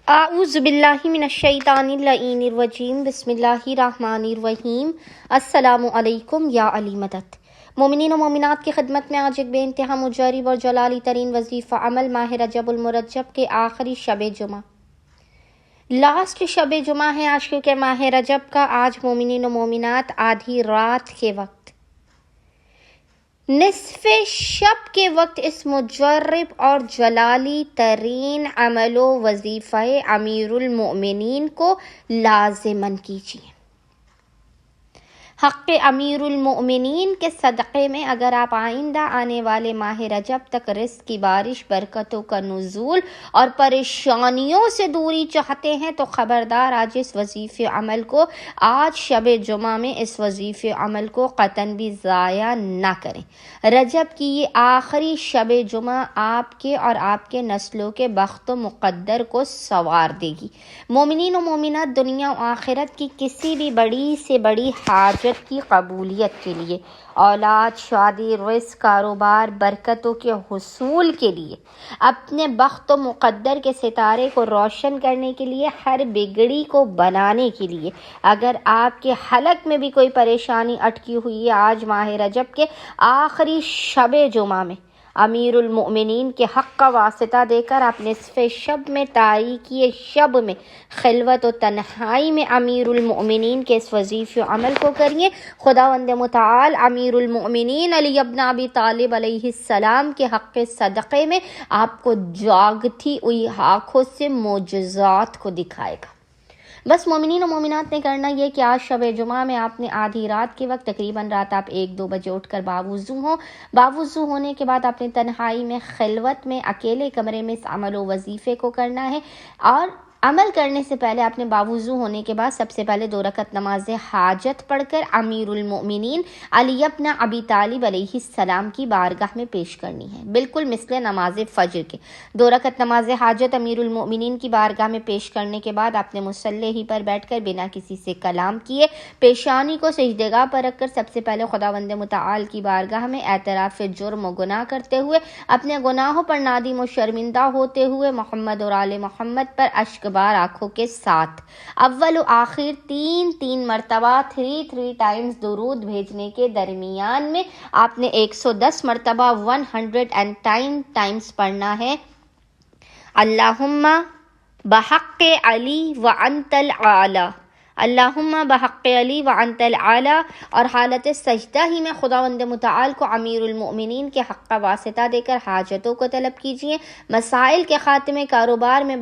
اعوذ باللہ من الشیطان اللعین الرجیم بسم اللہ الرحمن الرحیم۔ السلام علیکم یا علی مدد۔ مومنین و مومنات کی خدمت میں آج ایک بے انتہا مجرب اور جلالی ترین وظیفہ عمل ماہ رجب المرجب کے آخری شب جمعہ، لاسٹ شب جمعہ ہے آج، کیونکہ ماہ رجب کا آج مومنین و مومنات آدھی رات کے وقت، نصف شب کے وقت اس مجرب اور جلالی ترین عمل و وظیفہ امیر المؤمنین کو لازماً کیجیے۔ حق امیر المؤمنین کے صدقے میں اگر آپ آئندہ آنے والے ماہ رجب تک رزق کی بارش، برکتوں کا نزول اور پریشانیوں سے دوری چاہتے ہیں تو خبردار آج اس وظیفہ عمل کو، آج شب جمعہ میں اس وظیفہ عمل کو قطعاً بھی ضائع نہ کریں۔ رجب کی یہ آخری شب جمعہ آپ کے اور آپ کے نسلوں کے بخت و مقدر کو سنوار دے گی۔ مومنین و مومنات دنیا و آخرت کی کسی بھی بڑی سے بڑی حاجت کی قبولیت کے لیے، اولاد، شادی، رزق، کاروبار، برکتوں کے حصول کے لیے، اپنے بخت و مقدر کے ستارے کو روشن کرنے کے لیے، ہر بگڑی کو بنانے کے لیے، اگر آپ کے حلق میں بھی کوئی پریشانی اٹکی ہوئی ہے، آج ماہ رجب کے آخری شب جمعہ میں امیر المؤمنین کے حق کا واسطہ دے کر آپ نصف شب میں، تاریکی شب میں، خلوت و تنہائی میں امیر المؤمنین کے اس وظیفہ عمل کو کریے۔ خداوند متعال امیر المؤمنین علی ابن ابی طالب علیہ السلام کے حق صدقے میں آپ کو جاگتی ہوئی آنکھوں سے معجزات کو دکھائے گا۔ بس مومنین و مومنات نے کرنا یہ کہ آج شب جمعہ میں آپ نے آدھی رات کے وقت، تقریباً رات آپ 1-2 بجے اٹھ کر باوضو ہونے کے بعد اپنے تنہائی میں، خلوت میں، اکیلے کمرے میں اس عمل و وظیفے کو کرنا ہے۔ اور عمل کرنے سے پہلے آپ نے باوضو ہونے کے بعد سب سے پہلے 2 رکعت نماز حاجت پڑھ کر امیر المؤمنین علی ابن ابی طالب علیہ السلام کی بارگاہ میں پیش کرنی ہے، بالکل مثل نماز فجر کے۔ 2 رکعت نماز حاجت امیر المؤمنین کی بارگاہ میں پیش کرنے کے بعد آپ نے مصلی ہی پر بیٹھ کر بنا کسی سے کلام کیے، پیشانی کو سجدگاہ پر رکھ کر سب سے پہلے خداوند متعال کی بارگاہ میں اعتراف جرم و گناہ کرتے ہوئے، اپنے گناہوں پر نادم و شرمندہ ہوتے ہوئے، محمد اور آل محمد پر اشک بار آنکھوں کے ساتھ اول و آخر 3 مرتبہ 3 ٹائمز درود بھیجنے کے درمیان میں آپ نے 110 مرتبہ 110 ٹائمز پڑھنا ہے، اللہم بحق علی وانت العالی، اللہم بحق علی وانت العالی، اور حالت سجدہ ہی میں خداوند متعال کو امیر المؤمنین کے حق کا واسطہ دے کر حاجتوں کو طلب کیجیے، مسائل کے خاتمے، کاروبار میں